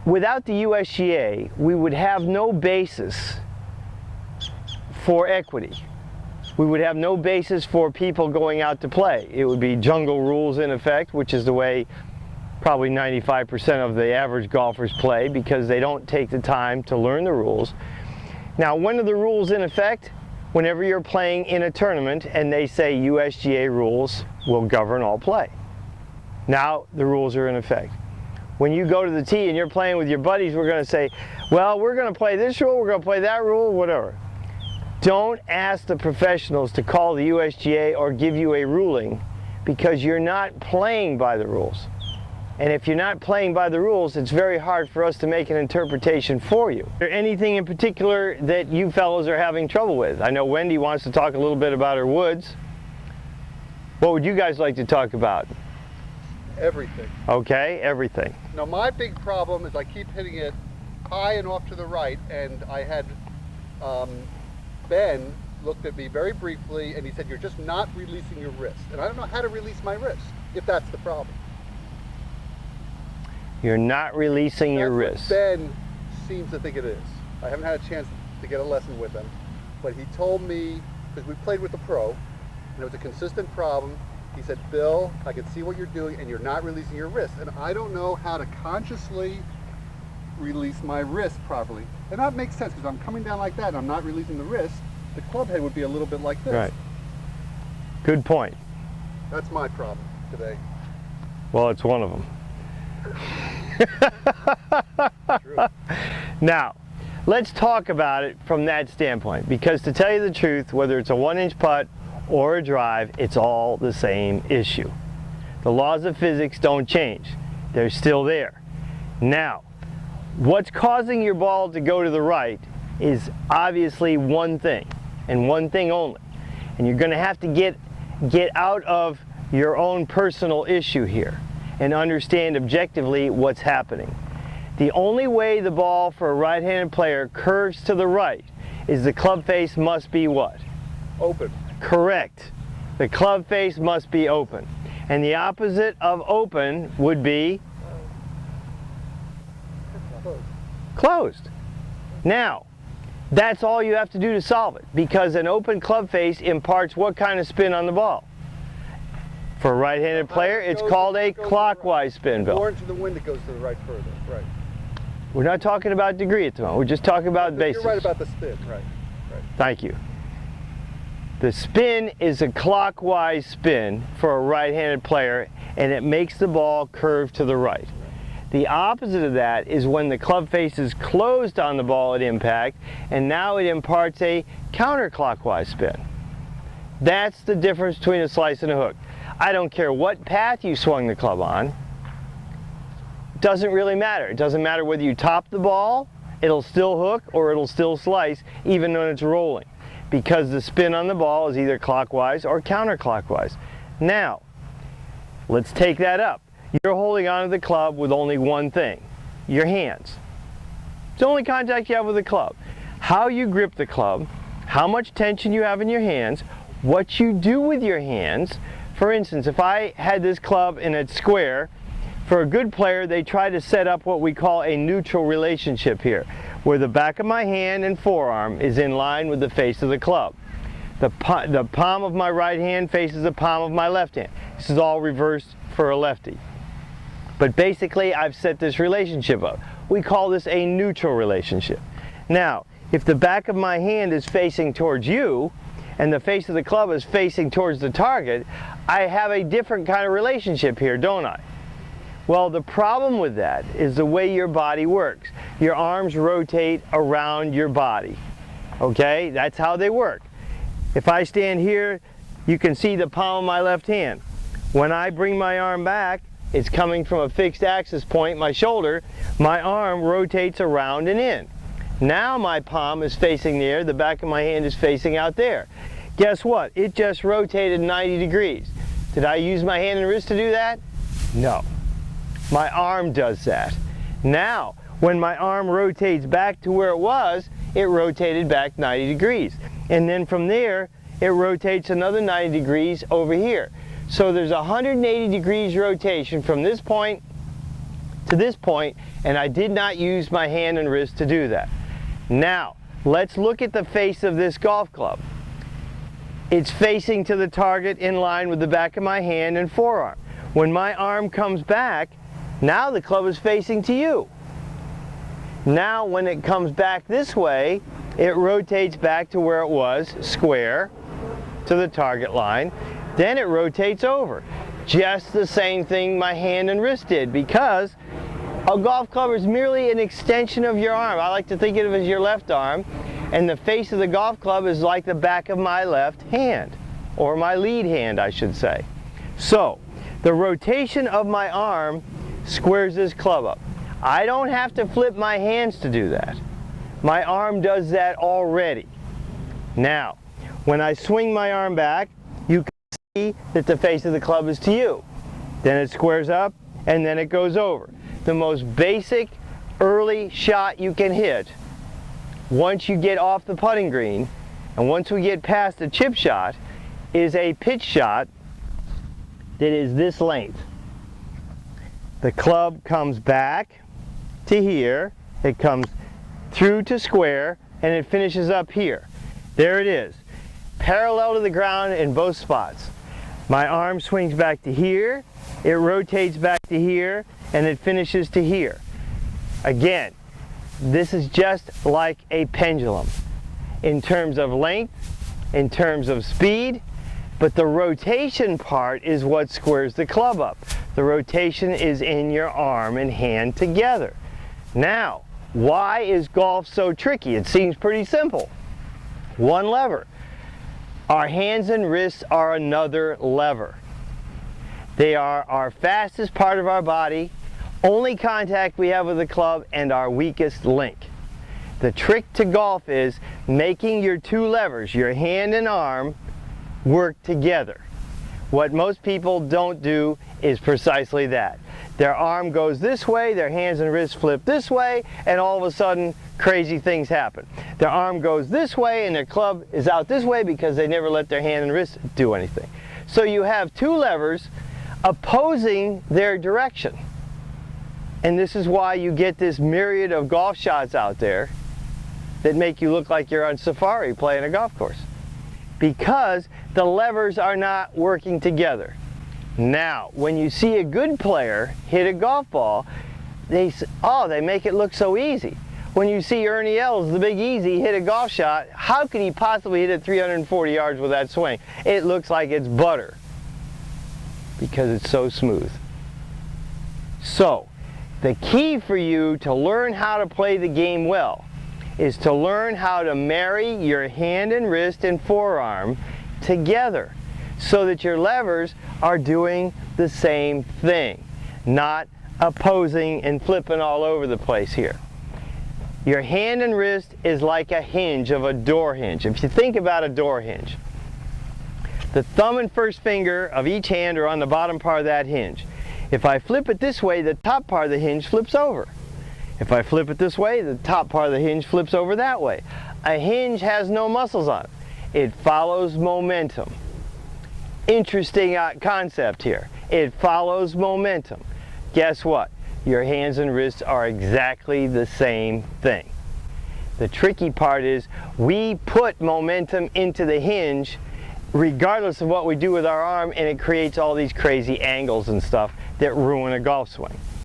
without the USGA, we would have no basis for equity. We would have no basis for people going out to play. It would be jungle rules in effect, which is the way probably 95% of the average golfers play, because they don't take the time to learn the rules. Now, when are the rules in effect? Whenever you're playing in a tournament and they say USGA rules will govern all play. Now the rules are in effect. When you go to the tee and you're playing with your buddies, we're going to say, well, we're going to play this rule, we're going to play that rule, whatever. Don't ask the professionals to call the USGA or give you a ruling, because you're not playing by the rules. And if you're not playing by the rules, it's very hard for us to make an interpretation for you. Is there anything in particular that you fellows are having trouble with? I know Wendy wants to talk a little bit about her woods. What would you guys like to talk about? Everything. Okay, everything. Now my big problem is I keep hitting it high and off to the right, and I had Ben looked at me very briefly and he said, you're just not releasing your wrist. And I don't know how to release my wrist, if that's the problem. You're not releasing your wrist. Ben seems to think it is. I haven't had a chance to get a lesson with him, but he told me, because we played with the pro, and it was a consistent problem, he said, Bill, I can see what you're doing and you're not releasing your wrist. And I don't know how to consciously release my wrist properly. And that makes sense, because I'm coming down like that and I'm not releasing the wrist. The club head would be a little bit like this. Right. Good point. That's my problem today. Well, it's one of them. True. Now, let's talk about it from that standpoint, because to tell you the truth, whether it's a 1-inch putt or a drive, it's all the same issue. The laws of physics don't change. They're still there. Now, what's causing your ball to go to the right is obviously one thing, and one thing only. And you're going to have to get out of your own personal issue here and understand objectively what's happening. The only way the ball for a right-handed player curves to the right is the club face must be what? Open. Correct. The club face must be open. And the opposite of open would be? Closed. Now, that's all you have to do to solve it, because an open club face imparts what kind of spin on the ball? For a right-handed player, it's called a clockwise spin, Bill. More into the wind, it goes to the right further. Right. We're not talking about degree at the moment. We're just talking about basics. You're right about the spin. Right. Right. Thank you. The spin is a clockwise spin for a right-handed player, and it makes the ball curve to the right. The opposite of that is when the club face is closed on the ball at impact, and now it imparts a counterclockwise spin. That's the difference between a slice and a hook. I don't care what path you swung the club on. It doesn't really matter. It doesn't matter whether you top the ball, it'll still hook, or it'll still slice, even when it's rolling, because the spin on the ball is either clockwise or counterclockwise. Now, let's take that up. You're holding onto the club with only one thing, your hands. It's the only contact you have with the club. How you grip the club, how much tension you have in your hands, what you do with your hands. For instance, if I had this club and it's square, for a good player, they try to set up what we call a neutral relationship here, where the back of my hand and forearm is in line with the face of the club. The palm of my right hand faces the palm of my left hand. This is all reversed for a lefty. But basically, I've set this relationship up. We call this a neutral relationship. Now, if the back of my hand is facing towards you, and the face of the club is facing towards the target, I have a different kind of relationship here, don't I? Well, the problem with that is the way your body works. Your arms rotate around your body, okay? That's how they work. If I stand here, you can see the palm of my left hand. When I bring my arm back, it's coming from a fixed axis point, my shoulder, my arm rotates around and in. Now my palm is facing there, the back of my hand is facing out there. Guess what? It just rotated 90 degrees. Did I use my hand and wrist to do that? No. My arm does that. Now, when my arm rotates back to where it was, it rotated back 90 degrees. And then from there, it rotates another 90 degrees over here. So there's 180 degrees rotation from this point to this point, and I did not use my hand and wrist to do that. Now, let's look at the face of this golf club. It's facing to the target in line with the back of my hand and forearm. When my arm comes back, now the club is facing to you. Now when it comes back this way, it rotates back to where it was, square, to the target line. Then it rotates over. Just the same thing my hand and wrist did, because a golf club is merely an extension of your arm. I like to think of it as your left arm, and the face of the golf club is like the back of my left hand, or my lead hand, I should say. So, the rotation of my arm squares this club up. I don't have to flip my hands to do that. My arm does that already. Now, when I swing my arm back, you can see that the face of the club is to you. Then it squares up, and then it goes over. The most basic early shot you can hit, once you get off the putting green, and once we get past the chip shot, is a pitch shot that is this length. The club comes back to here, it comes through to square, and it finishes up here. There it is, parallel to the ground in both spots. My arm swings back to here, it rotates back to here, and it finishes to here. Again, this is just like a pendulum in terms of length, in terms of speed, but the rotation part is what squares the club up. The rotation is in your arm and hand together. Now, why is golf so tricky? It seems pretty simple. One lever. Our hands and wrists are another lever. They are our fastest part of our body, only contact we have with the club, and our weakest link. The trick to golf is making your two levers, your hand and arm, work together. What most people don't do is precisely that. Their arm goes this way, their hands and wrists flip this way, and all of a sudden crazy things happen. Their arm goes this way and their club is out this way because they never let their hand and wrist do anything. So you have two levers opposing their direction. And this is why you get this myriad of golf shots out there that make you look like you're on safari playing a golf course. Because the levers are not working together. Now, when you see a good player hit a golf ball, they make it look so easy. When you see Ernie Els, the Big Easy, hit a golf shot, how could he possibly hit it 340 yards with that swing? It looks like it's butter because it's so smooth. So, the key for you to learn how to play the game well is to learn how to marry your hand and wrist and forearm together so that your levers are doing the same thing, not opposing and flipping all over the place here. Your hand and wrist is like a hinge of a door hinge. If you think about a door hinge, the thumb and first finger of each hand are on the bottom part of that hinge. If I flip it this way, the top part of the hinge flips over. If I flip it this way, the top part of the hinge flips over that way. A hinge has no muscles on it. It follows momentum. Interesting concept here. It follows momentum. Guess what? Your hands and wrists are exactly the same thing. The tricky part is we put momentum into the hinge regardless of what we do with our arm, and it creates all these crazy angles and stuff that ruin a golf swing.